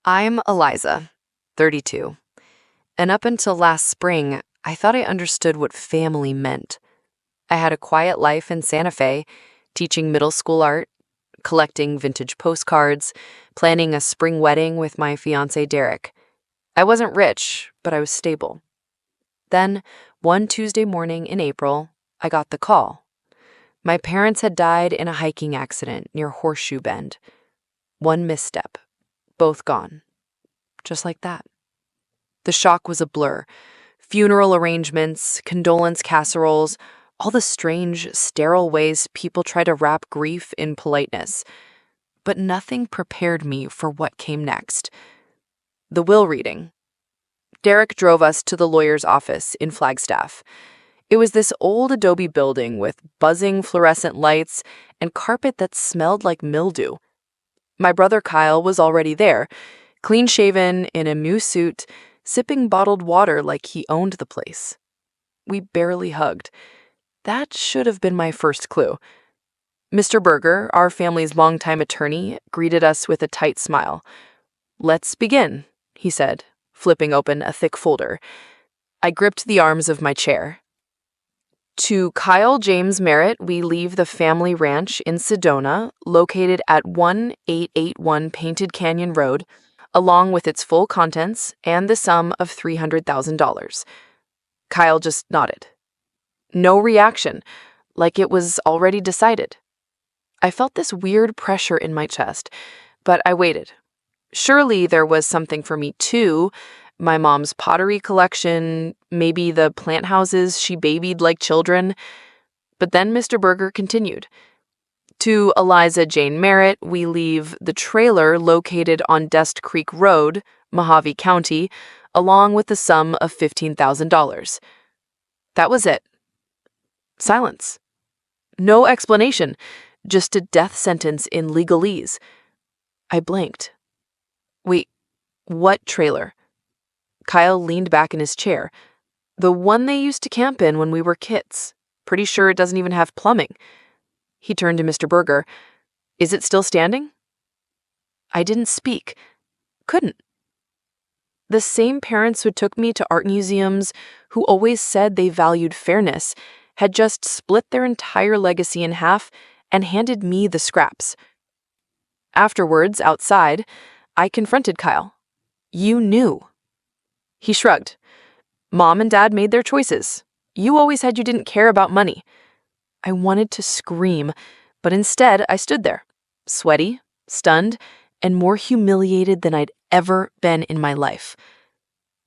I'm Eliza, 32, and up until last spring, I thought I understood what family meant. I had a quiet life in Santa Fe, teaching middle school art, collecting vintage postcards, planning a spring wedding with my fiancé Derek. I wasn't rich, but I was stable. Then, one Tuesday morning in April, I got the call. My parents had died in a hiking accident near Horseshoe Bend. One misstep, both gone. Just like that. The shock was a blur. Funeral arrangements, condolence casseroles, all the strange, sterile ways people try to wrap grief in politeness. But nothing prepared me for what came next. The will reading. Derek drove us to the lawyer's office in Flagstaff. It was this old adobe building with buzzing fluorescent lights and carpet that smelled like mildew. My brother Kyle was already there, clean-shaven in a new suit, sipping bottled water like he owned the place. We barely hugged. That should have been my first clue. Mr. Berger, our family's longtime attorney, greeted us with a tight smile. "Let's begin," he said, flipping open a thick folder. I gripped the arms of my chair. To Kyle James Merritt, we leave the family ranch in Sedona, located at 1881 Painted Canyon Road, along with its full contents and the sum of $300,000. Kyle just nodded. No reaction, like it was already decided. I felt this weird pressure in my chest, but I waited. Surely there was something for me too. My mom's pottery collection, maybe the plant houses she babied like children. But then Mr. Berger continued. To Eliza Jane Merritt, we leave the trailer located on Dest Creek Road, Mojave County, along with the sum of $15,000. That was it. Silence. No explanation, just a death sentence in legalese. I blinked. Wait, what trailer? Kyle leaned back in his chair. The one they used to camp in when we were kids. Pretty sure it doesn't even have plumbing. He turned to Mr. Berger. Is it still standing? I didn't speak. Couldn't. The same parents who took me to art museums, who always said they valued fairness, had just split their entire legacy in half and handed me the scraps. Afterwards, outside, I confronted Kyle. You knew. He shrugged. Mom and Dad made their choices. You always said you didn't care about money. I wanted to scream, but instead I stood there, sweaty, stunned, and more humiliated than I'd ever been in my life.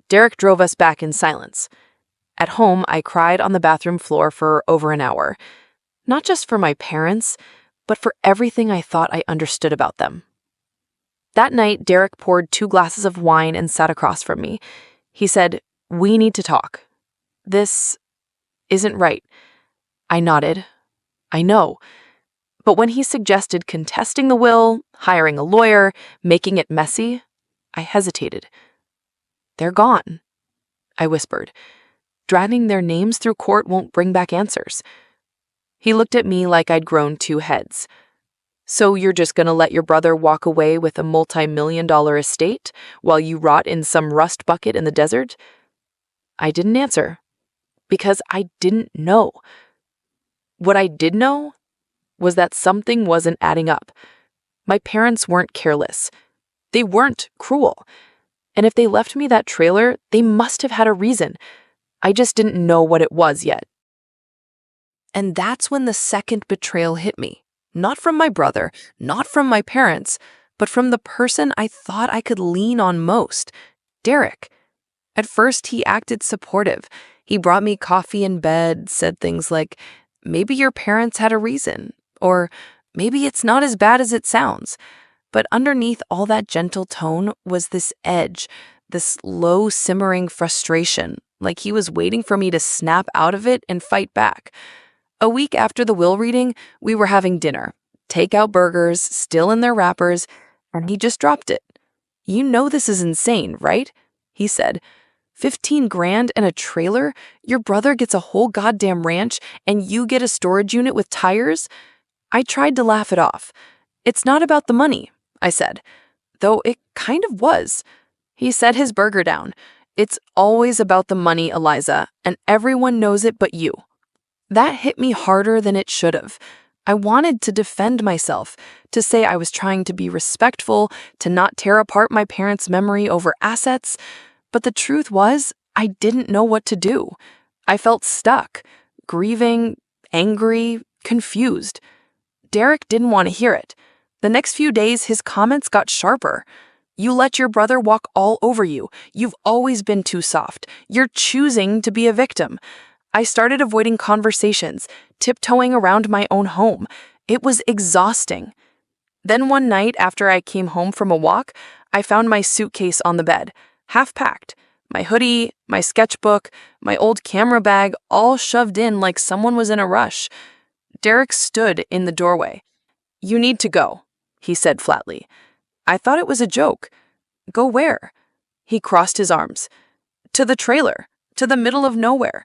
Derek drove us back in silence. At home, I cried on the bathroom floor for over an hour. Not just for my parents, but for everything I thought I understood about them. That night, Derek poured 2 glasses of wine and sat across from me. He said, "We need to talk. This isn't right." I nodded. I know. But when he suggested contesting the will, hiring a lawyer, making it messy, I hesitated. They're gone, I whispered. Dragging their names through court won't bring back answers. He looked at me like I'd grown 2 heads. So you're just gonna let your brother walk away with a multimillion-dollar estate while you rot in some rust bucket in the desert? I didn't answer, because I didn't know. What I did know was that something wasn't adding up. My parents weren't careless. They weren't cruel. And if they left me that trailer, they must have had a reason. I just didn't know what it was yet. And that's when the second betrayal hit me. Not from my brother, not from my parents, but from the person I thought I could lean on most, Derek. At first, he acted supportive. He brought me coffee in bed, said things like, "Maybe your parents had a reason," or "Maybe it's not as bad as it sounds." But underneath all that gentle tone was this edge, this low simmering frustration, like he was waiting for me to snap out of it and fight back. A week after the will reading, we were having dinner, takeout burgers, still in their wrappers, and he just dropped it. "You know this is insane, right?" he said. 15 grand and a trailer? Your brother gets a whole goddamn ranch, and you get a storage unit with tires? I tried to laugh it off. "It's not about the money," I said. though it kind of was. He set his burger down. "It's always about the money, Eliza, and everyone knows it but you." That hit me harder than it should have. I wanted to defend myself, to say I was trying to be respectful, to not tear apart my parents' memory over assets, but the truth was, I didn't know what to do. I felt stuck, grieving, angry, confused. Derek didn't want to hear it. The next few days, his comments got sharper. "You let your brother walk all over you. You've always been too soft. You're choosing to be a victim." I started avoiding conversations, tiptoeing around my own home. It was exhausting. Then one night, after I came home from a walk, I found my suitcase on the bed, half packed. My hoodie, my sketchbook, my old camera bag, all shoved in like someone was in a rush. Derek stood in the doorway. "You need to go," he said flatly. I thought it was a joke. "Go where?" He crossed his arms. "To the trailer, to the middle of nowhere.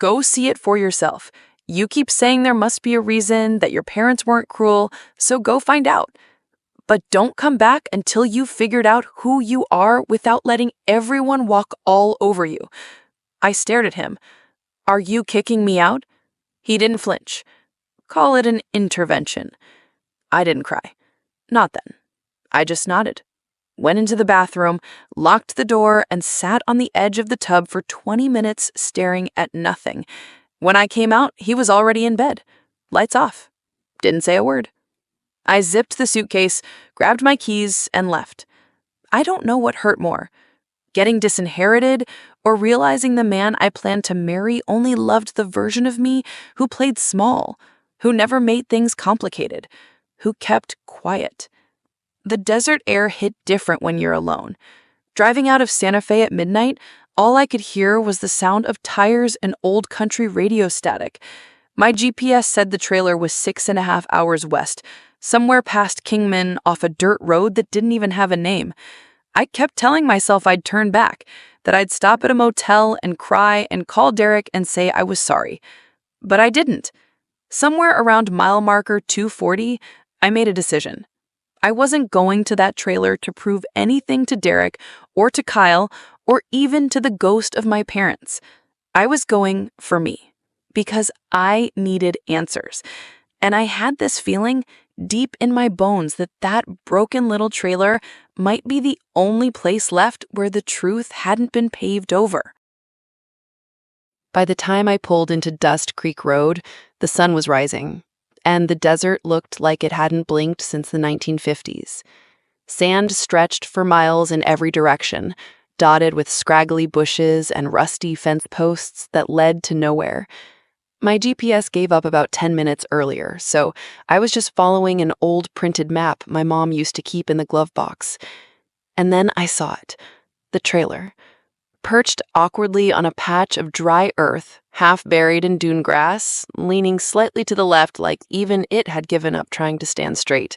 Go see it for yourself. You keep saying there must be a reason, that your parents weren't cruel, so go find out. But don't come back until you've figured out who you are without letting everyone walk all over you." I stared at him. "Are you kicking me out?" He didn't flinch. "Call it an intervention." I didn't cry. Not then. I just nodded. Went into the bathroom, locked the door, and sat on the edge of the tub for 20 minutes staring at nothing. When I came out, he was already in bed. Lights off. Didn't say a word. I zipped the suitcase, grabbed my keys, and left. I don't know what hurt more, getting disinherited or realizing the man I planned to marry only loved the version of me who played small, who never made things complicated, who kept quiet. The desert air hit different when you're alone. Driving out of Santa Fe at midnight, all I could hear was the sound of tires and old country radio static. My GPS said the trailer was 6.5 hours west, somewhere past Kingman off a dirt road that didn't even have a name. I kept telling myself I'd turn back, that I'd stop at a motel and cry and call Derek and say I was sorry. But I didn't. Somewhere around mile marker 240, I made a decision. I wasn't going to that trailer to prove anything to Derek or to Kyle or even to the ghost of my parents. I was going for me because I needed answers. And I had this feeling deep in my bones that that broken little trailer might be the only place left where the truth hadn't been paved over. By the time I pulled into Dust Creek Road, the sun was rising, and the desert looked like it hadn't blinked since the 1950s. Sand stretched for miles in every direction, dotted with scraggly bushes and rusty fence posts that led to nowhere. My GPS gave up about 10 minutes earlier, so I was just following an old printed map my mom used to keep in the glove box. And then I saw it, the trailer. Perched awkwardly on a patch of dry earth, half buried in dune grass, leaning slightly to the left like even it had given up trying to stand straight.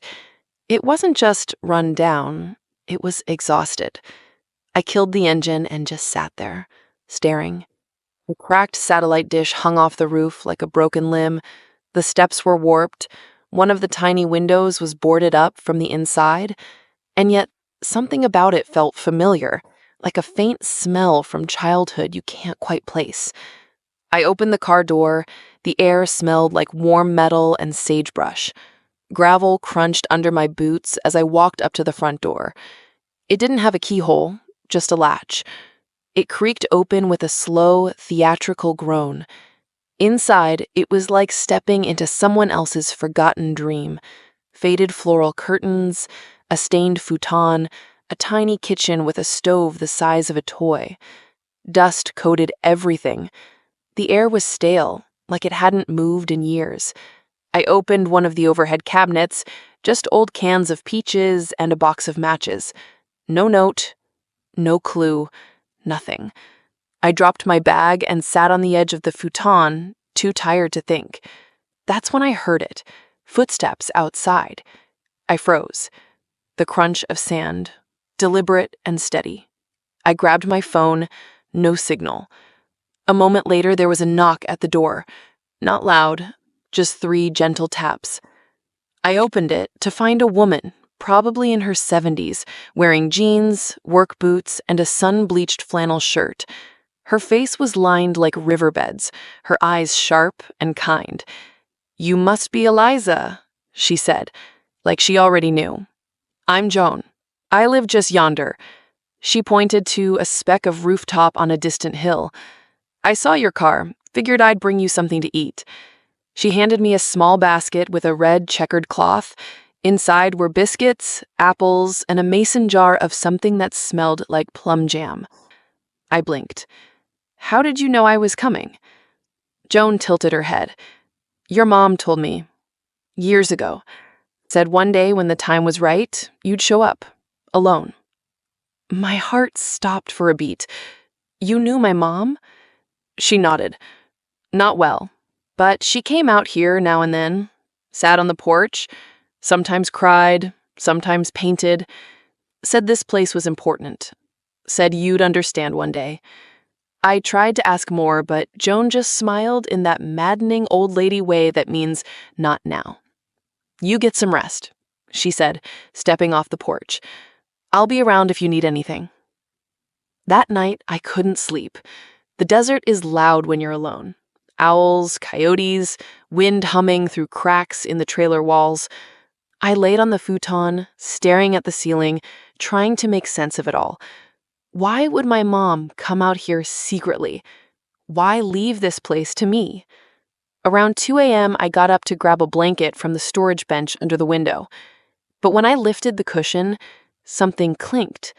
It wasn't just run down, it was exhausted. I killed the engine and just sat there, staring. A cracked satellite dish hung off the roof like a broken limb. The steps were warped. One of the tiny windows was boarded up from the inside. And yet, something about it felt familiar, like a faint smell from childhood you can't quite place. I opened the car door. The air smelled like warm metal and sagebrush. Gravel crunched under my boots as I walked up to the front door. It didn't have a keyhole, just a latch. It creaked open with a slow, theatrical groan. Inside, it was like stepping into someone else's forgotten dream. Faded floral curtains, a stained futon, a tiny kitchen with a stove the size of a toy. Dust coated everything. The air was stale, like it hadn't moved in years. I opened one of the overhead cabinets, just old cans of peaches and a box of matches. No note, no clue, nothing. I dropped my bag and sat on the edge of the futon, too tired to think. That's when I heard it, footsteps outside. I froze. The crunch of sand, deliberate and steady. I grabbed my phone, no signal. A moment later, there was a knock at the door. Not loud, just 3 gentle taps. I opened it to find a woman, probably in her 70s, wearing jeans, work boots, and a sun-bleached flannel shirt. Her face was lined like riverbeds, her eyes sharp and kind. "You must be Eliza," she said, like she already knew. "I'm Joan. I live just yonder." She pointed to a speck of rooftop on a distant hill. "I saw your car, figured I'd bring you something to eat." She handed me a small basket with a red checkered cloth. Inside were biscuits, apples, and a mason jar of something that smelled like plum jam. I blinked. "How did you know I was coming?" Joan tilted her head. "Your mom told me. Years ago. Said one day when the time was right, you'd show up. Alone." My heart stopped for a beat. "You knew my mom?" She nodded. "Not well. But she came out here now and then, sat on the porch, sometimes cried, sometimes painted, said this place was important, said you'd understand one day." I tried to ask more, but Joan just smiled in that maddening old lady way that means not now. "You get some rest," she said, stepping off the porch. "I'll be around if you need anything." That night, I couldn't sleep. The desert is loud when you're alone. Owls, coyotes, wind humming through cracks in the trailer walls. I laid on the futon, staring at the ceiling, trying to make sense of it all. Why would my mom come out here secretly? Why leave this place to me? Around 2 a.m., I got up to grab a blanket from the storage bench under the window. But when I lifted the cushion, something clinked.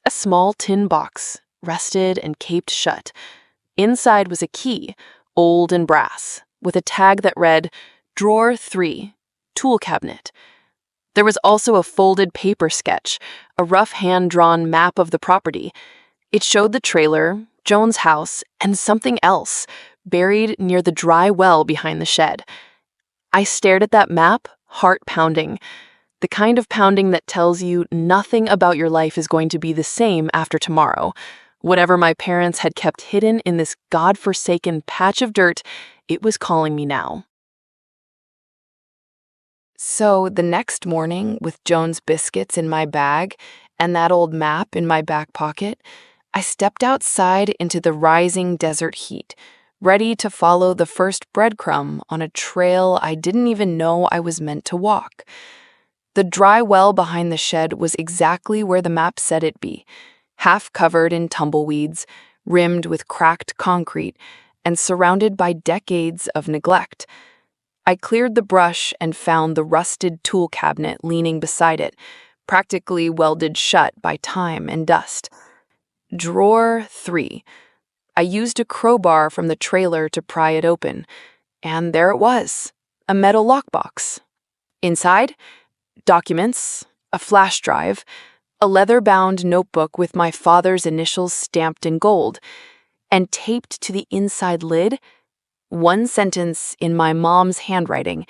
A small tin box, rested and caped shut. Inside was a key, old and brass, with a tag that read, "Drawer 3, Tool Cabinet." There was also a folded paper sketch, a rough hand-drawn map of the property. It showed the trailer, Joan's house, and something else, buried near the dry well behind the shed. I stared at that map, heart pounding. The kind of pounding that tells you nothing about your life is going to be the same after tomorrow. Whatever my parents had kept hidden in this godforsaken patch of dirt, it was calling me now. So the next morning, with Joan's biscuits in my bag and that old map in my back pocket, I stepped outside into the rising desert heat, ready to follow the first breadcrumb on a trail I didn't even know I was meant to walk. The dry well behind the shed was exactly where the map said it'd be, half covered in tumbleweeds, rimmed with cracked concrete, and surrounded by decades of neglect. I cleared the brush and found the rusted tool cabinet leaning beside it, practically welded shut by time and dust. Drawer 3. I used a crowbar from the trailer to pry it open, and there it was, a metal lockbox. Inside, documents, a flash drive, a leather-bound notebook with my father's initials stamped in gold, and taped to the inside lid, one sentence in my mom's handwriting: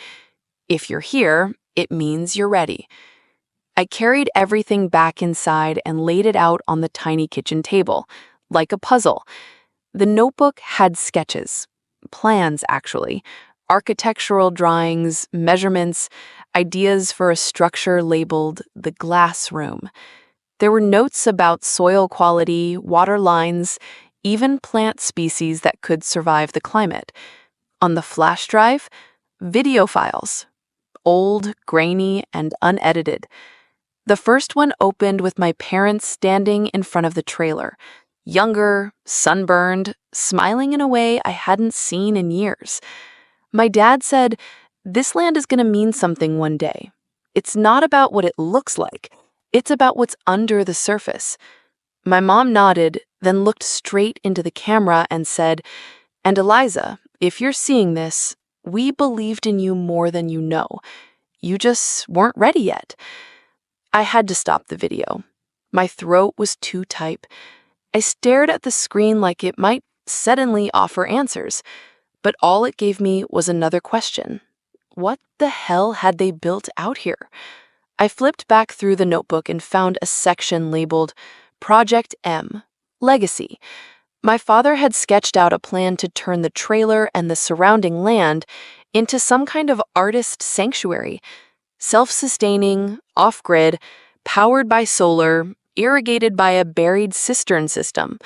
"If you're here, it means you're ready." I carried everything back inside and laid it out on the tiny kitchen table, like a puzzle. The notebook had sketches, plans actually, architectural drawings, measurements, ideas for a structure labeled the glass room. There were notes about soil quality, water lines, even plant species that could survive the climate. On the flash drive, video files, old, grainy, and unedited. The first one opened with my parents standing in front of the trailer, younger, sunburned, smiling in a way I hadn't seen in years. My dad said, "This land is going to mean something one day. It's not about what it looks like. It's about what's under the surface." My mom nodded, then looked straight into the camera and said, "And Eliza, if you're seeing this, we believed in you more than you know. You just weren't ready yet." I had to stop the video. My throat was too tight. I stared at the screen like it might suddenly offer answers, but all it gave me was another question. What the hell had they built out here? I flipped back through the notebook and found a section labeled Project M, Legacy. My father had sketched out a plan to turn the trailer and the surrounding land into some kind of artist sanctuary. self-sustaining, off-grid, powered by solar, irrigated by a buried cistern system.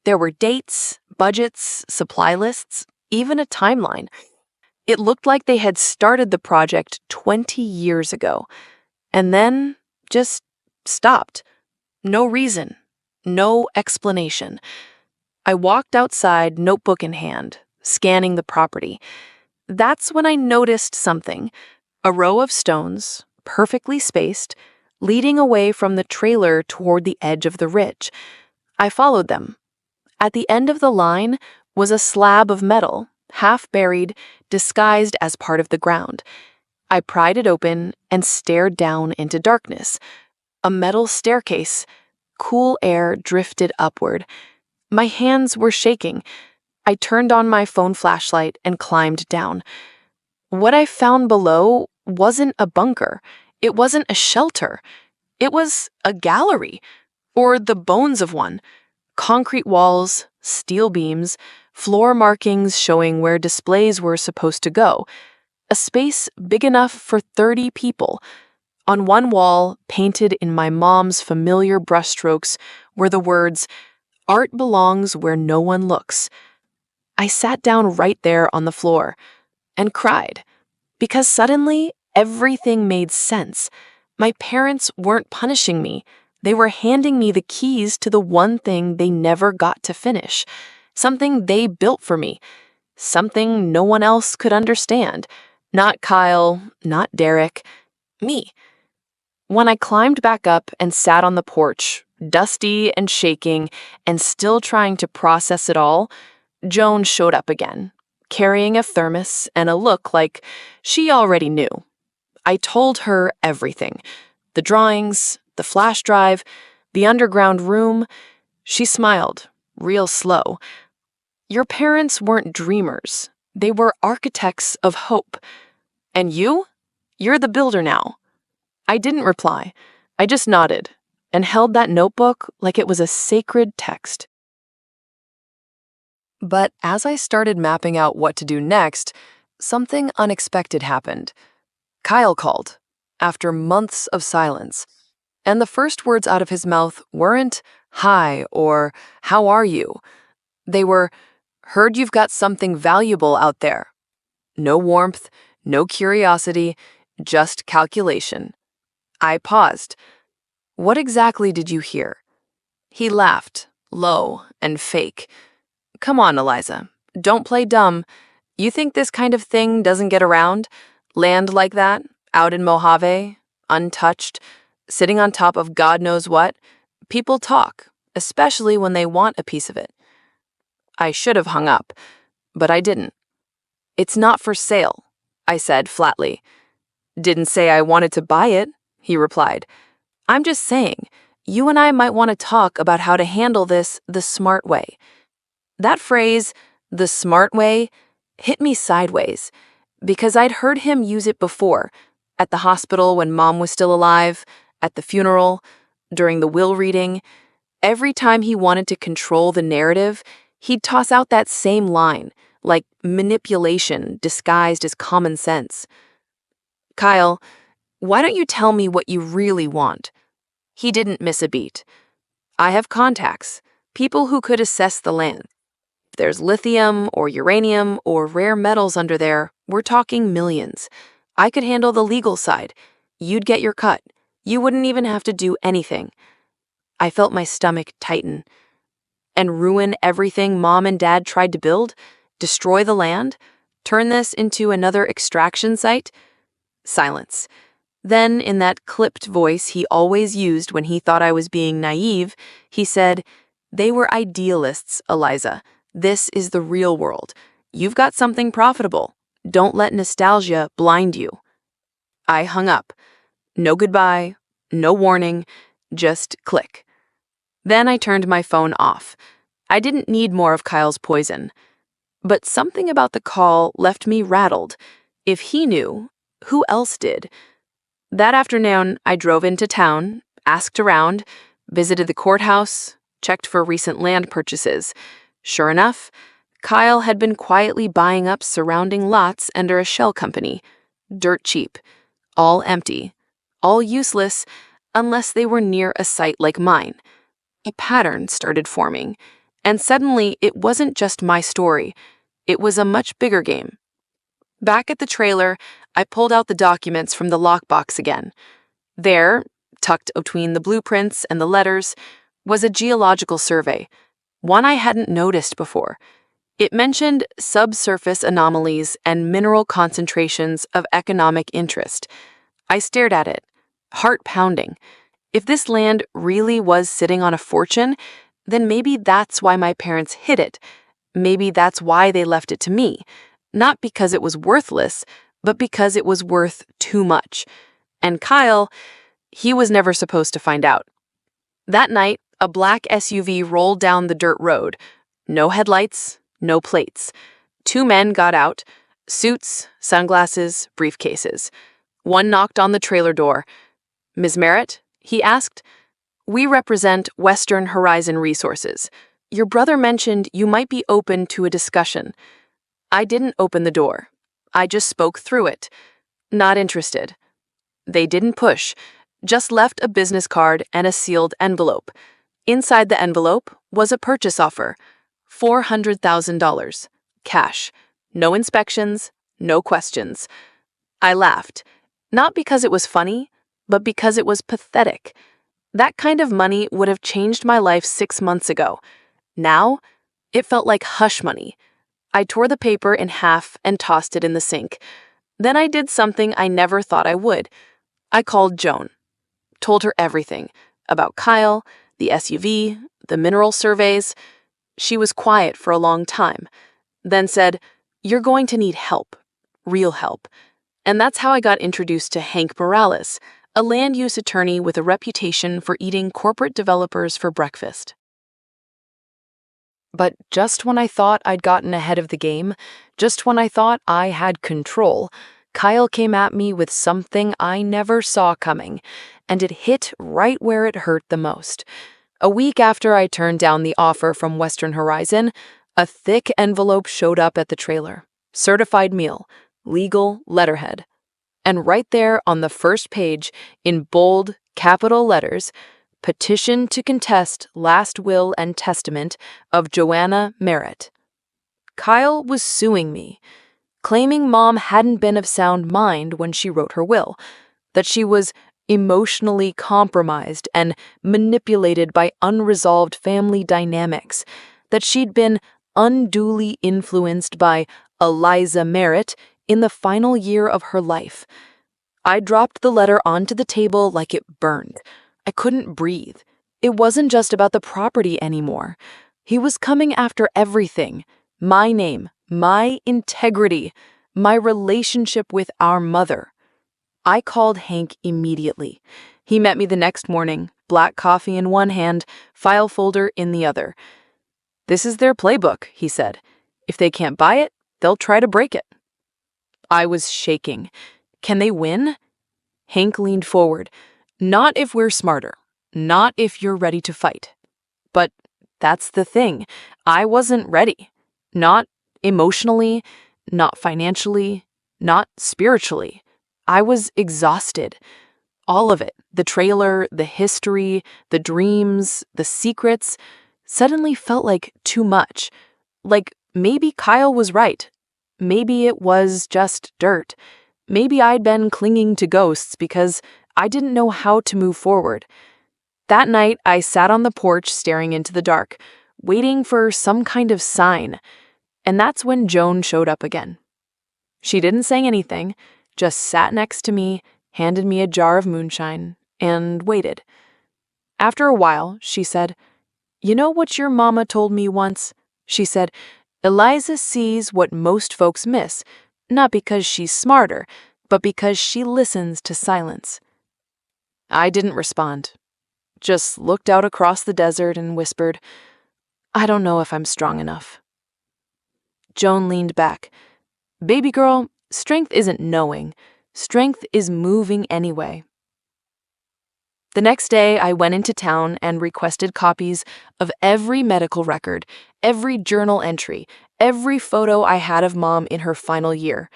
There were dates, budgets, supply lists, even a timeline. It looked like they had started the project 20 years ago, and then just stopped. No reason, no explanation. I walked outside, notebook in hand, scanning the property. That's when I noticed something. A row of stones, perfectly spaced, leading away from the trailer toward the edge of the ridge. I followed them. At the end of the line was a slab of metal, half buried, disguised as part of the ground. I pried it open and stared down into darkness. A metal staircase. Cool air drifted upward. My hands were shaking. I turned on my phone flashlight and climbed down. What I found below wasn't a bunker. It wasn't a shelter. It was a gallery, or the bones of one. Concrete walls, steel beams, floor markings showing where displays were supposed to go. A space big enough for 30 people. On one wall, painted in my mom's familiar brushstrokes, were the words, "Art belongs where no one looks." I sat down right there on the floor and cried, because suddenly everything made sense. My parents weren't punishing me. They were handing me the keys to the one thing they never got to finish, something they built for me, something no one else could understand. Not Kyle, not Derek, me. When I climbed back up and sat on the porch, dusty and shaking and still trying to process it all, Joan showed up again, carrying a thermos and a look like she already knew. I told her everything. The drawings, the flash drive, the underground room. She smiled, real slow. Your parents weren't dreamers. They were architects of hope. And you? You're the builder now. I didn't reply. I just nodded and held that notebook like it was a sacred text. But as I started mapping out what to do next, something unexpected happened. Kyle called, after months of silence. And the first words out of his mouth weren't, "Hi," or "How are you?" They were, "Heard you've got something valuable out there." No warmth, no curiosity, just calculation. I paused. "What exactly did you hear?" He laughed, low and fake. "Come on, Eliza. Don't play dumb. You think this kind of thing doesn't get around? Land like that, out in Mojave, untouched, sitting on top of God knows what? People talk, especially when they want a piece of it." I should have hung up, but I didn't. "It's not for sale," I said flatly. "Didn't say I wanted to buy it," he replied. "I'm just saying, you and I might want to talk about how to handle this the smart way." That phrase, "the smart way," hit me sideways, because I'd heard him use it before, at the hospital when Mom was still alive, at the funeral, during the will reading. Every time he wanted to control the narrative, he'd toss out that same line, like manipulation disguised as common sense. "Kyle, why don't you tell me what you really want?" He didn't miss a beat. "I have contacts, people who could assess the land. If there's lithium or uranium or rare metals under there, we're talking millions. I could handle the legal side. You'd get your cut. You wouldn't even have to do anything." I felt my stomach tighten. And ruin everything Mom and Dad tried to build? Destroy the land? Turn this into another extraction site? Silence. Then, in that clipped voice he always used when he thought I was being naive, he said, "They were idealists, Eliza. This is the real world. You've got something profitable. Don't let nostalgia blind you." I hung up. No goodbye, no warning, just click. Then I turned my phone off. I didn't need more of Kyle's poison. But something about the call left me rattled. If he knew, who else did? That afternoon, I drove into town, asked around, visited the courthouse, checked for recent land purchases. Sure enough, Kyle had been quietly buying up surrounding lots under a shell company. Dirt cheap. all empty, all useless, unless they were near a site like mine. A pattern started forming, and suddenly it wasn't just my story, it was a much bigger game. Back at the trailer, I pulled out the documents from the lockbox again. There, tucked between the blueprints and the letters, was a geological survey, one I hadn't noticed before. It mentioned subsurface anomalies and mineral concentrations of economic interest. I stared at it, heart pounding. If this land really was sitting on a fortune, then maybe that's why my parents hid it. Maybe that's why they left it to me. Not because it was worthless, but because it was worth too much. And Kyle, he was never supposed to find out. That night, a black SUV rolled down the dirt road. No headlights, no plates. Two men got out, suits, sunglasses, briefcases. One knocked on the trailer door. "Ms. Merritt?" he asked. "We represent Western Horizon Resources. Your brother mentioned you might be open to a discussion." I didn't open the door. I just spoke through it. Not interested. They didn't push, just left a business card and a sealed envelope. Inside the envelope was a purchase offer, $400,000, cash, no inspections, no questions. I laughed, not because it was funny, but because it was pathetic. That kind of money would have changed my life 6 months ago. Now, it felt like hush money. I tore the paper in half and tossed it in the sink. Then I did something I never thought I would. I called Joan, told her everything about Kyle, the SUV, the mineral surveys. She was quiet for a long time, then said, "You're going to need help, real help." And that's how I got introduced to Hank Morales, a land use attorney with a reputation for eating corporate developers for breakfast. But just when I thought I'd gotten ahead of the game, just when I thought I had control, Kyle came at me with something I never saw coming, and it hit right where it hurt the most. A week after I turned down the offer from Western Horizon, a thick envelope showed up at the trailer. Certified meal, legal letterhead. And right there on the first page, in bold, capital letters, "Petition to contest last will and testament of Joanna Merritt." Kyle was suing me, claiming Mom hadn't been of sound mind when she wrote her will, that she was emotionally compromised and manipulated by unresolved family dynamics, that she'd been unduly influenced by Eliza Merritt in the final year of her life. I dropped the letter onto the table like it burned. I couldn't breathe. It wasn't just about the property anymore. He was coming after everything. My name, my integrity, my relationship with our mother. I called Hank immediately. He met me the next morning, black coffee in one hand, file folder in the other. "This is their playbook," he said. "If they can't buy it, they'll try to break it." I was shaking. "Can they win?" Hank leaned forward. "Not if we're smarter. Not if you're ready to fight." But that's the thing. I wasn't ready. Not emotionally, not financially, not spiritually. I was exhausted. All of it, the trailer, the history, the dreams, the secrets, suddenly felt like too much. Like maybe Kyle was right. Maybe it was just dirt. Maybe I'd been clinging to ghosts because I didn't know how to move forward. That night, I sat on the porch staring into the dark, waiting for some kind of sign. And that's when Joan showed up again. She didn't say anything, just sat next to me, handed me a jar of moonshine, and waited. After a while, she said, "You know what your mama told me once?" She said, "Eliza sees what most folks miss, not because she's smarter, but because she listens to silence." I didn't respond, just looked out across the desert and whispered, "I don't know if I'm strong enough." Joan leaned back. "Baby girl, strength isn't knowing. Strength is moving anyway." The next day, I went into town and requested copies of every medical record, every journal entry, every photo I had of Mom in her final year.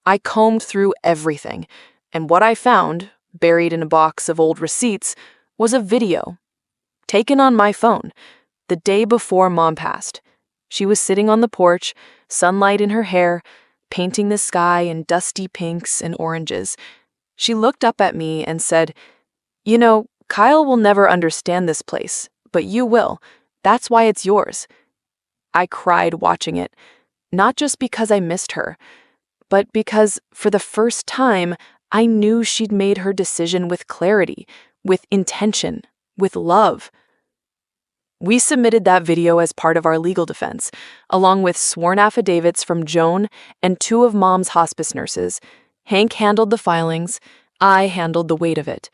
I combed through everything. And what I found, buried in a box of old receipts, was a video taken on my phone the day before Mom passed. She was sitting on the porch, sunlight in her hair, painting the sky in dusty pinks and oranges. She looked up at me and said, "You know, Kyle will never understand this place, but you will. That's why it's yours." I cried watching it, not just because I missed her, but because, for the first time, I knew she'd made her decision with clarity, with intention, with love. We submitted that video as part of our legal defense, along with sworn affidavits from Joan and two of Mom's hospice nurses. Hank handled the filings. I handled the weight of it.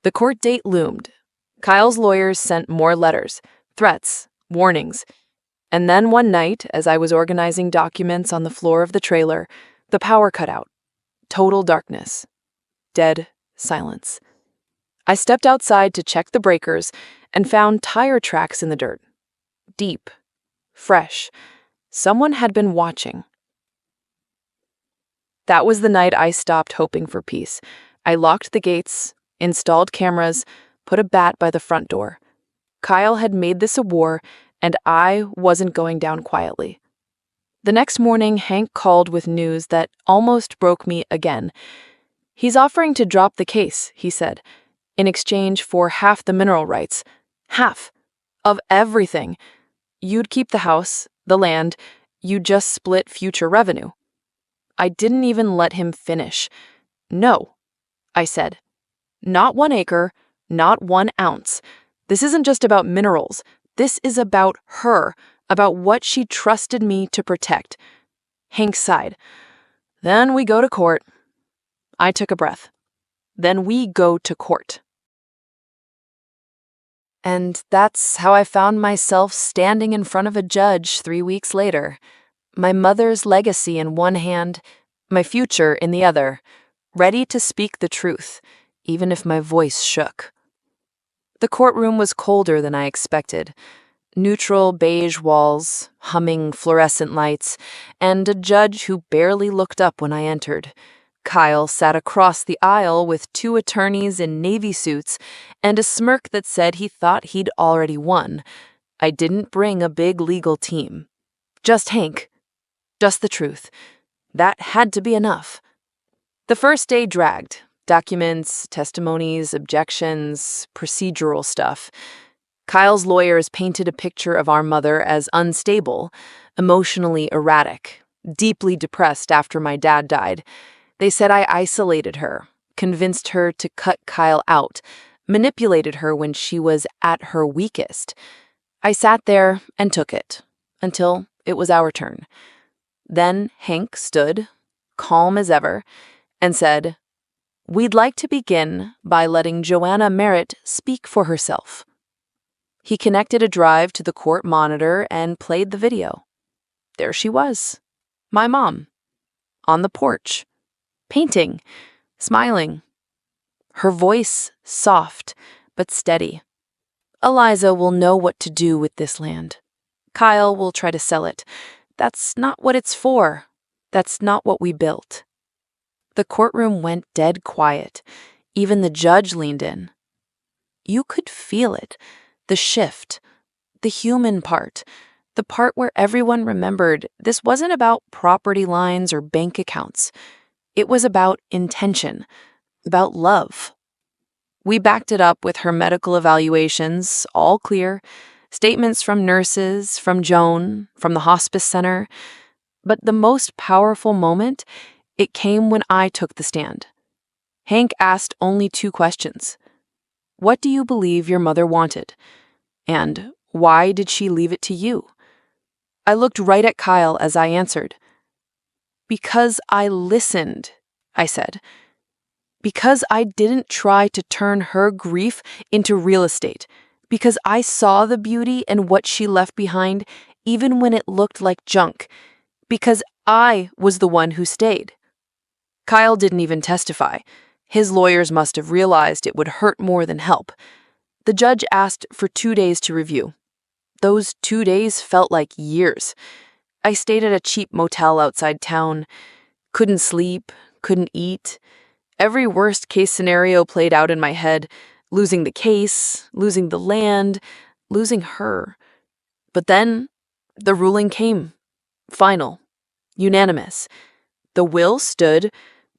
The court date loomed. Kyle's lawyers sent more letters, threats, warnings. And then one night, as I was organizing documents on the floor of the trailer, the power cut out. Total darkness. Dead silence. I stepped outside to check the breakers and found tire tracks in the dirt. Deep. Fresh. Someone had been watching. That was the night I stopped hoping for peace. I locked the gates, installed cameras, put a bat by the front door. Kyle had made this a war, and I wasn't going down quietly. The next morning, Hank called with news that almost broke me again. "He's offering to drop the case," he said, "in exchange for half the mineral rights. Half. Of everything. You'd keep the house, the land, you'd just split future revenue." I didn't even let him finish. "No," I said. "Not 1 acre, not 1 ounce. This isn't just about minerals. This is about her, about what she trusted me to protect." Hank sighed. "Then we go to court." I took a breath. "Then we go to court." And that's how I found myself standing in front of a judge 3 weeks later. My mother's legacy in one hand, my future in the other, ready to speak the truth, even if my voice shook. The courtroom was colder than I expected. Neutral beige walls, humming fluorescent lights, and a judge who barely looked up when I entered. Kyle sat across the aisle with 2 attorneys in navy suits and a smirk that said he thought he'd already won. I didn't bring a big legal team. Just Hank. Just the truth. That had to be enough. The first day dragged. Documents, testimonies, objections, procedural stuff. Kyle's lawyers painted a picture of our mother as unstable, emotionally erratic, deeply depressed after my dad died. They said I isolated her, convinced her to cut Kyle out, manipulated her when she was at her weakest. I sat there and took it, until it was our turn. Then Hank stood, calm as ever, and said, "We'd like to begin by letting Joanna Merritt speak for herself." He connected a drive to the court monitor and played the video. There she was, my mom, on the porch, painting, smiling. Her voice soft but steady. "Eliza will know what to do with this land. Kyle will try to sell it. That's not what it's for. That's not what we built." The courtroom went dead quiet. Even the judge leaned in. You could feel it, the shift, the human part, the part where everyone remembered this wasn't about property lines or bank accounts. It was about intention, about love. We backed it up with her medical evaluations, all clear, statements from nurses, from Joan, from the hospice center. But the most powerful moment, it came when I took the stand. Hank asked only 2 questions. "What do you believe your mother wanted? And why did she leave it to you?" I looked right at Kyle as I answered. "Because I listened," I said. "Because I didn't try to turn her grief into real estate. Because I saw the beauty in what she left behind, even when it looked like junk. Because I was the one who stayed." Kyle didn't even testify. His lawyers must have realized it would hurt more than help. The judge asked for 2 days to review. Those 2 days felt like years. I stayed at a cheap motel outside town. Couldn't sleep, couldn't eat. Every worst-case scenario played out in my head, losing the case, losing the land, losing her. But then, the ruling came. Final. Unanimous. The will stood,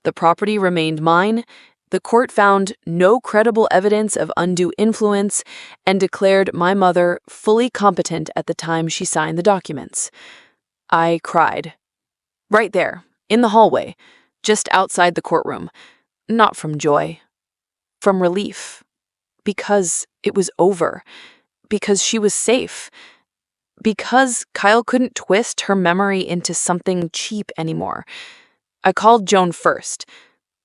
the property remained mine, the court found no credible evidence of undue influence and declared my mother fully competent at the time she signed the documents. I cried. Right there, in the hallway, just outside the courtroom. Not from joy. From relief. Because it was over. Because she was safe. Because Kyle couldn't twist her memory into something cheap anymore. I called Joan first.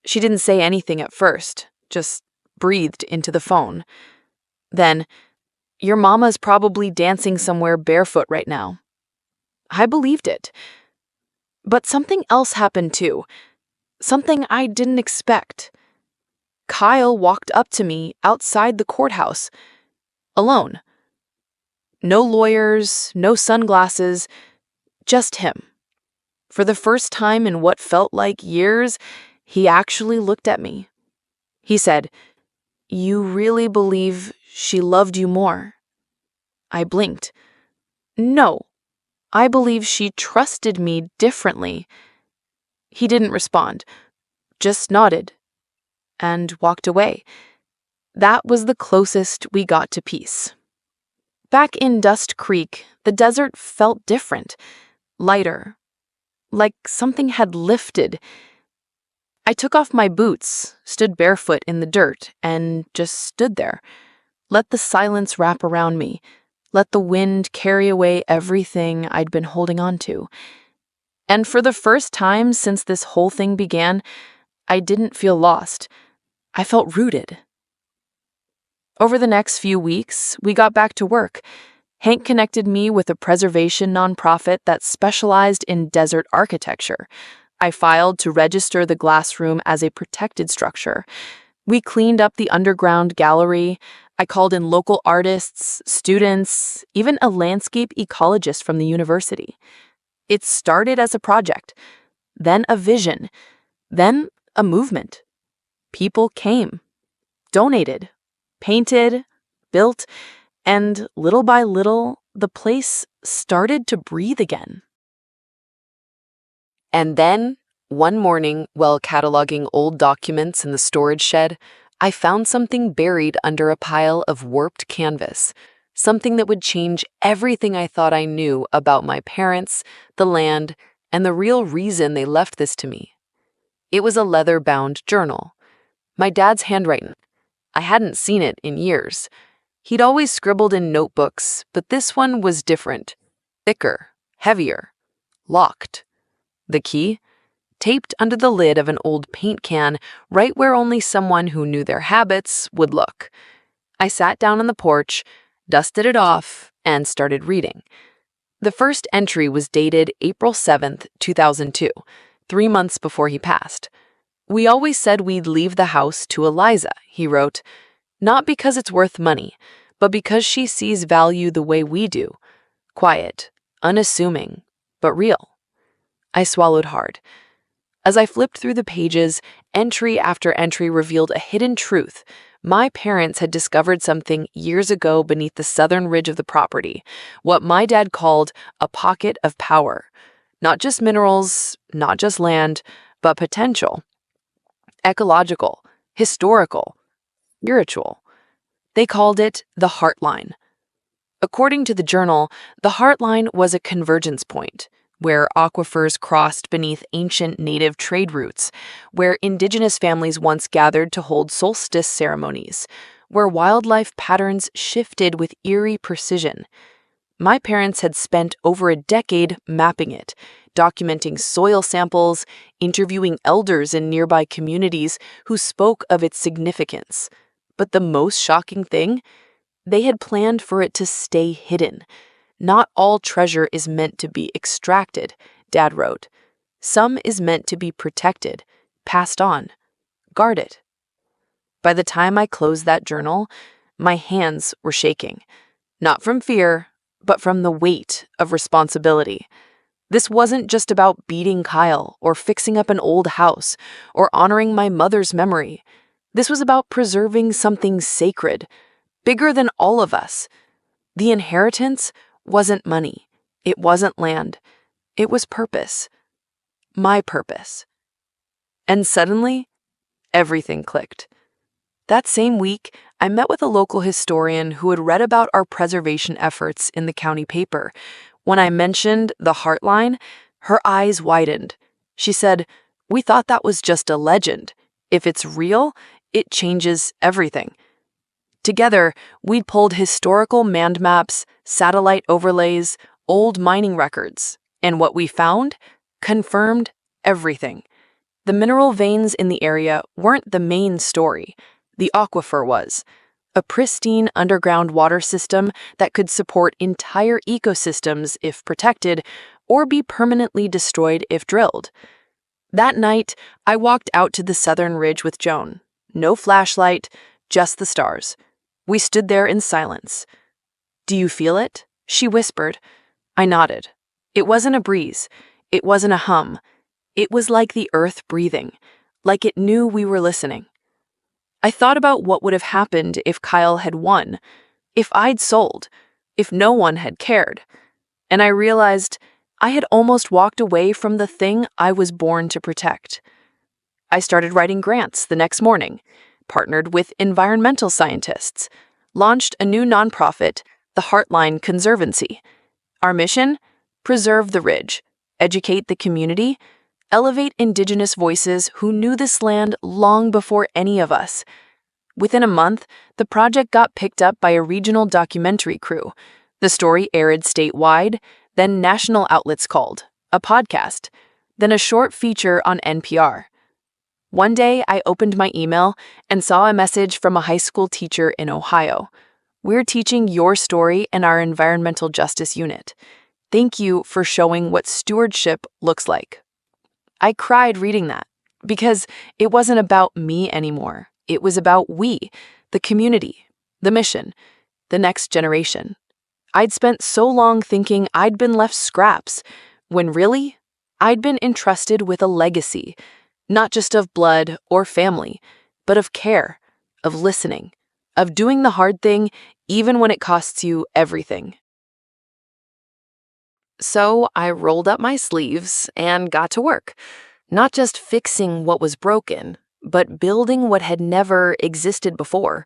She didn't say anything at first, just breathed into the phone. Then, "Your mama's probably dancing somewhere barefoot right now." I believed it. But something else happened too. Something I didn't expect. Kyle walked up to me outside the courthouse, alone. No lawyers, no sunglasses, just him. For the first time in what felt like years, he actually looked at me. He said, "You really believe she loved you more?" I blinked. "No, I believe she trusted me differently." He didn't respond, just nodded, and walked away. That was the closest we got to peace. Back in Dust Creek, the desert felt different, lighter, like something had lifted. I took off my boots, stood barefoot in the dirt, and just stood there. Let the silence wrap around me. Let the wind carry away everything I'd been holding on to. And for the first time since this whole thing began, I didn't feel lost. I felt rooted. Over the next few weeks, we got back to work. Hank connected me with a preservation nonprofit that specialized in desert architecture. I filed to register the glass room as a protected structure. We cleaned up the underground gallery. I called in local artists, students, even a landscape ecologist from the university. It started as a project, then a vision, then a movement. People came, donated, painted, built, and little by little, the place started to breathe again. And then, one morning, while cataloging old documents in the storage shed, I found something buried under a pile of warped canvas, something that would change everything I thought I knew about my parents, the land, and the real reason they left this to me. It was a leather-bound journal. My dad's handwriting. I hadn't seen it in years. He'd always scribbled in notebooks, but this one was different. Thicker, heavier, locked. The key? Taped under the lid of an old paint can, right where only someone who knew their habits would look. I sat down on the porch, dusted it off, and started reading. The first entry was dated April 7th, 2002, 3 months before he passed. "We always said we'd leave the house to Eliza," he wrote, "not because it's worth money, but because she sees value the way we do. Quiet, unassuming, but real." I swallowed hard. As I flipped through the pages, entry after entry revealed a hidden truth. My parents had discovered something years ago beneath the southern ridge of the property, what my dad called a pocket of power. Not just minerals, not just land, but potential. Ecological, historical, spiritual. They called it the Heartline. According to the journal, the Heartline was a convergence point, where aquifers crossed beneath ancient native trade routes, where indigenous families once gathered to hold solstice ceremonies, where wildlife patterns shifted with eerie precision. My parents had spent over a decade mapping it, documenting soil samples, interviewing elders in nearby communities who spoke of its significance. But the most shocking thing? They had planned for it to stay hidden. "Not all treasure is meant to be extracted," Dad wrote. "Some is meant to be protected, passed on, guarded." By the time I closed that journal, my hands were shaking. Not from fear, but from the weight of responsibility. This wasn't just about beating Kyle or fixing up an old house or honoring my mother's memory. This was about preserving something sacred, bigger than all of us. The inheritance wasn't money. It wasn't land. It was purpose. My purpose. And suddenly, everything clicked. That same week, I met with a local historian who had read about our preservation efforts in the county paper. When I mentioned the Heartline, her eyes widened. She said, "We thought that was just a legend. If it's real, it changes everything." Together, we pulled historical land maps, satellite overlays, old mining records, and what we found confirmed everything. The mineral veins in the area weren't the main story. The aquifer was. A pristine underground water system that could support entire ecosystems if protected, or be permanently destroyed if drilled. That night, I walked out to the southern ridge with Joan. No flashlight, just the stars. We stood there in silence. "Do you feel it?" she whispered. I nodded. It wasn't a breeze. It wasn't a hum. It was like the earth breathing, like it knew we were listening. I thought about what would have happened if Kyle had won, if I'd sold, if no one had cared. And I realized I had almost walked away from the thing I was born to protect. I started writing grants the next morning, partnered with environmental scientists, launched a new nonprofit, the Heartline Conservancy. Our mission? Preserve the ridge, educate the community, elevate Indigenous voices who knew this land long before any of us. Within a month, the project got picked up by a regional documentary crew. The story aired statewide, then national outlets called, a podcast, then a short feature on NPR. One day, I opened my email and saw a message from a high school teacher in Ohio. "We're teaching your story in our environmental justice unit. Thank you for showing what stewardship looks like." I cried reading that because it wasn't about me anymore. It was about we, the community, the mission, the next generation. I'd spent so long thinking I'd been left scraps, when really, I'd been entrusted with a legacy, not just of blood or family, but of care, of listening, of doing the hard thing even when it costs you everything. So I rolled up my sleeves and got to work, not just fixing what was broken, but building what had never existed before.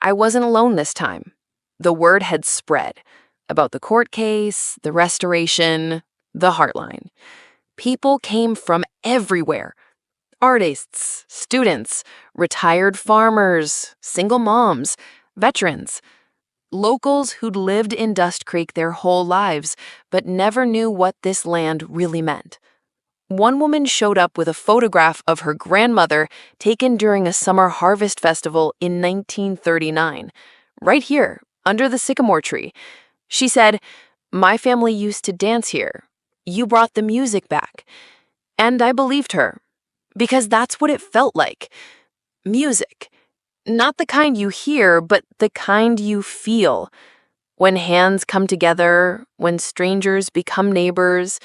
I wasn't alone this time. The word had spread about the court case, the restoration, the Heartline. People came from everywhere. Artists, students, retired farmers, single moms, veterans. Locals who'd lived in Dust Creek their whole lives, but never knew what this land really meant. One woman showed up with a photograph of her grandmother taken during a summer harvest festival in 1939, right here, under the sycamore tree. She said, "My family used to dance here. You brought the music back." And I believed her, because that's what it felt like. Music. Not the kind you hear, but the kind you feel. When hands come together, when strangers become neighbors,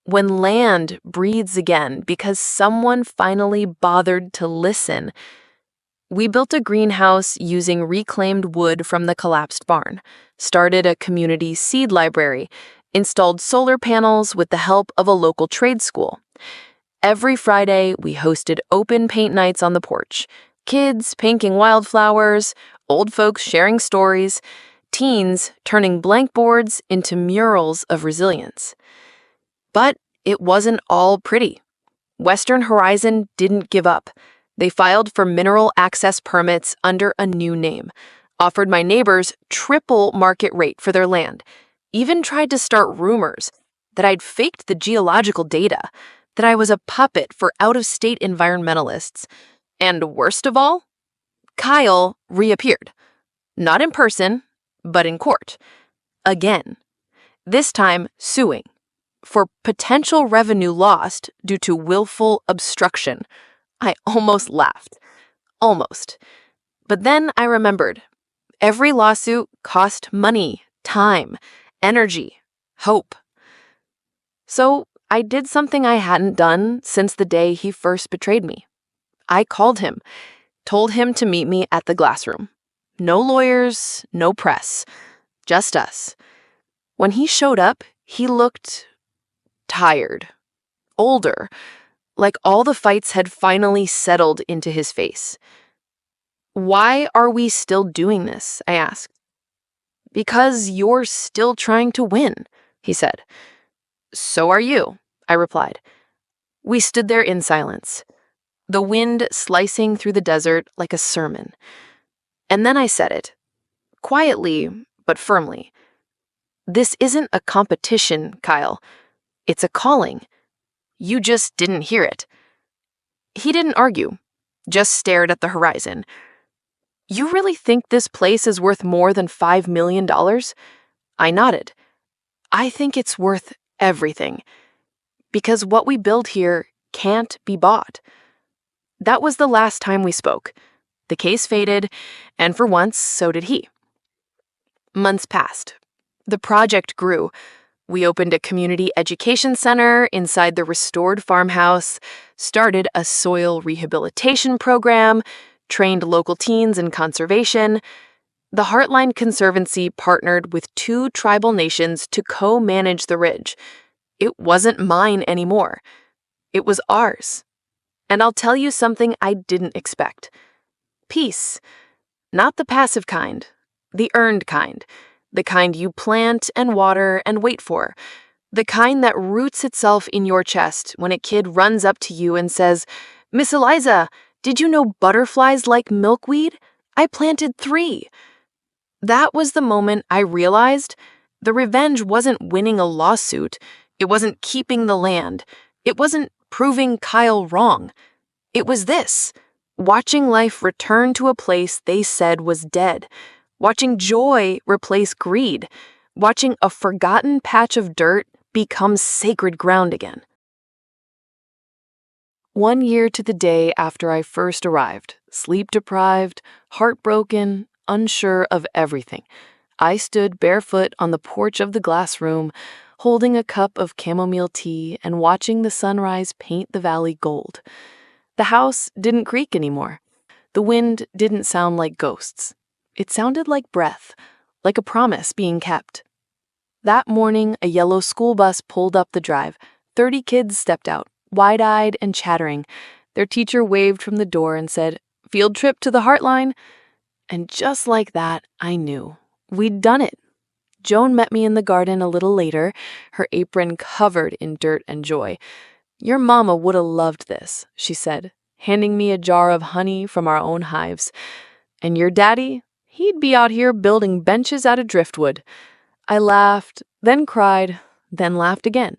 when land breathes again because someone finally bothered to listen. We built a greenhouse using reclaimed wood from the collapsed barn, started a community seed library, installed solar panels with the help of a local trade school. Every Friday, we hosted open paint nights on the porch. Kids painting wildflowers, old folks sharing stories, teens turning blank boards into murals of resilience. But it wasn't all pretty. Western Horizon didn't give up. They filed for mineral access permits under a new name, offered my neighbors triple market rate for their land, even tried to start rumors that I'd faked the geological data, that I was a puppet for out-of-state environmentalists. And worst of all, Kyle reappeared. Not in person, but in court. Again. This time suing for potential revenue lost due to willful obstruction. I almost laughed. Almost. But then I remembered. Every lawsuit cost money, time, energy, hope. So I did something I hadn't done since the day he first betrayed me. I called him, told him to meet me at the glass room. No lawyers, no press, just us. When he showed up, he looked tired, older, like all the fights had finally settled into his face. "Why are we still doing this?" I asked. "Because you're still trying to win," he said. "So are you," I replied. We stood there in silence, the wind slicing through the desert like a sermon. And then I said it, quietly but firmly. "This isn't a competition, Kyle. It's a calling. You just didn't hear it." He didn't argue, just stared at the horizon. "You really think this place is worth more than $5 million? I nodded. "I think it's worth everything. Because what we build here can't be bought." That was the last time we spoke. The case faded, and for once, so did he. Months passed. The project grew. We opened a community education center inside the restored farmhouse, started a soil rehabilitation program, trained local teens in conservation. The Heartline Conservancy partnered with 2 tribal nations to co-manage the ridge. It wasn't mine anymore. It was ours. And I'll tell you something I didn't expect. Peace. Not the passive kind, the earned kind. The kind you plant and water and wait for. The kind that roots itself in your chest when a kid runs up to you and says, "Miss Eliza, did you know butterflies like milkweed? I planted 3. That was the moment I realized the revenge wasn't winning a lawsuit. It wasn't keeping the land. It wasn't proving Kyle wrong. It was this: watching life return to a place they said was dead. Watching joy replace greed. Watching a forgotten patch of dirt become sacred ground again. 1 year to the day after I first arrived, sleep-deprived, heartbroken, unsure of everything, I stood barefoot on the porch of the glass room, holding a cup of chamomile tea and watching the sunrise paint the valley gold. The house didn't creak anymore. The wind didn't sound like ghosts. It sounded like breath, like a promise being kept. That morning, a yellow school bus pulled up the drive. 30 kids stepped out, wide-eyed and chattering. Their teacher waved from the door and said, "Field trip to the Heartline." And just like that, I knew. We'd done it. Joan met me in the garden a little later, her apron covered in dirt and joy. "Your mama would have loved this," she said, handing me a jar of honey from our own hives. "And your daddy? He'd be out here building benches out of driftwood." I laughed, then cried, then laughed again.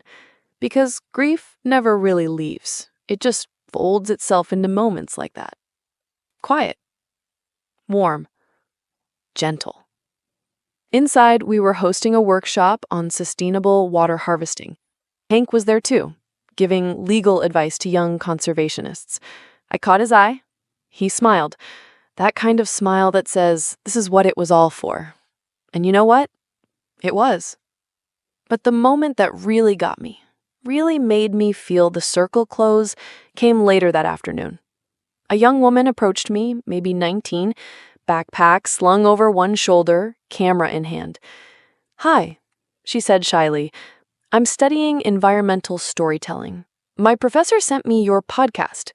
Because grief never really leaves. It just folds itself into moments like that. Quiet. Warm. Gentle. Inside, we were hosting a workshop on sustainable water harvesting. Hank was there too, giving legal advice to young conservationists. I caught his eye. He smiled. That kind of smile that says, this is what it was all for. And you know what? It was. But the moment that really got me, really made me feel the circle close, came later that afternoon. A young woman approached me, maybe 19, backpack slung over one shoulder, camera in hand. "Hi," she said shyly. "I'm studying environmental storytelling. My professor sent me your podcast."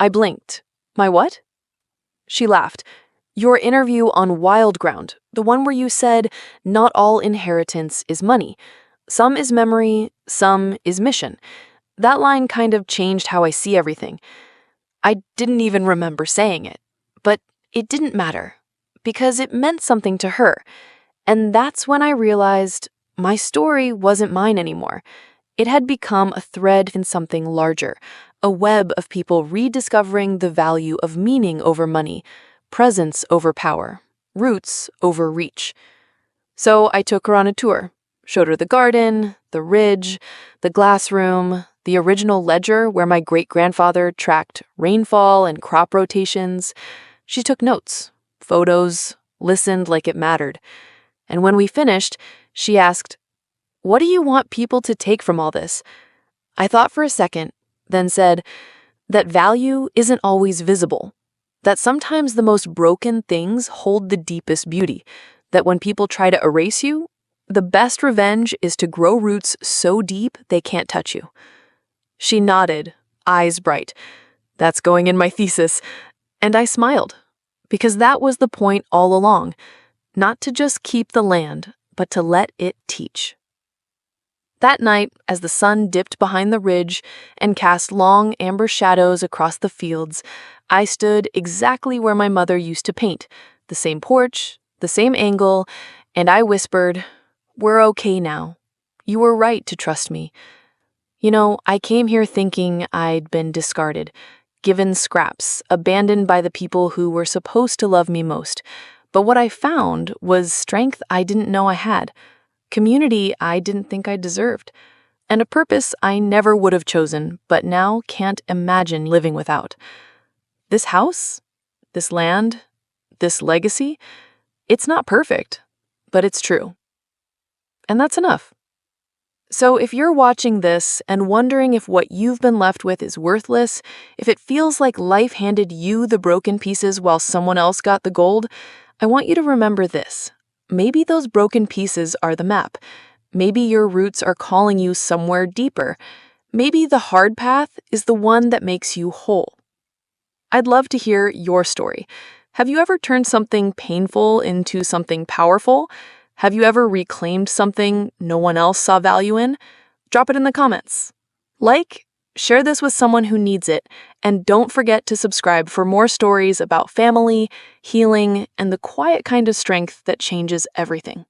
I blinked. "My what?" She laughed. "Your interview on Wild Ground, the one where you said, not all inheritance is money. Some is memory, some is mission." That line kind of changed how I see everything. I didn't even remember saying it, but it didn't matter, because it meant something to her. And that's when I realized my story wasn't mine anymore. It had become a thread in something larger, a web of people rediscovering the value of meaning over money, presence over power, roots over reach. So I took her on a tour, showed her the garden, the ridge, the glass room, the original ledger where my great-grandfather tracked rainfall and crop rotations. She took notes, photos, listened like it mattered. And when we finished, she asked, What do you want people to take from all this? I thought for a second, then said that value isn't always visible, that sometimes the most broken things hold the deepest beauty, that when people try to erase you, the best revenge is to grow roots so deep they can't touch you. She nodded, eyes bright. That's going in my thesis. And I smiled, because that was the point all along, not to just keep the land, but to let it teach. That night, as the sun dipped behind the ridge and cast long amber shadows across the fields, I stood exactly where my mother used to paint, the same porch, the same angle, and I whispered, "We're okay now. You were right to trust me. You know, I came here thinking I'd been discarded, given scraps, abandoned by the people who were supposed to love me most. But what I found was strength I didn't know I had, community I didn't think I deserved, and a purpose I never would have chosen, but now can't imagine living without. This house, this land, this legacy, it's not perfect, but it's true. And that's enough." So if you're watching this and wondering if what you've been left with is worthless, if it feels like life handed you the broken pieces while someone else got the gold, I want you to remember this. Maybe those broken pieces are the map. Maybe your roots are calling you somewhere deeper. Maybe the hard path is the one that makes you whole. I'd love to hear your story. Have you ever turned something painful into something powerful? Have you ever reclaimed something no one else saw value in? Drop it in the comments. Share this with someone who needs it, and don't forget to subscribe for more stories about family, healing, and the quiet kind of strength that changes everything.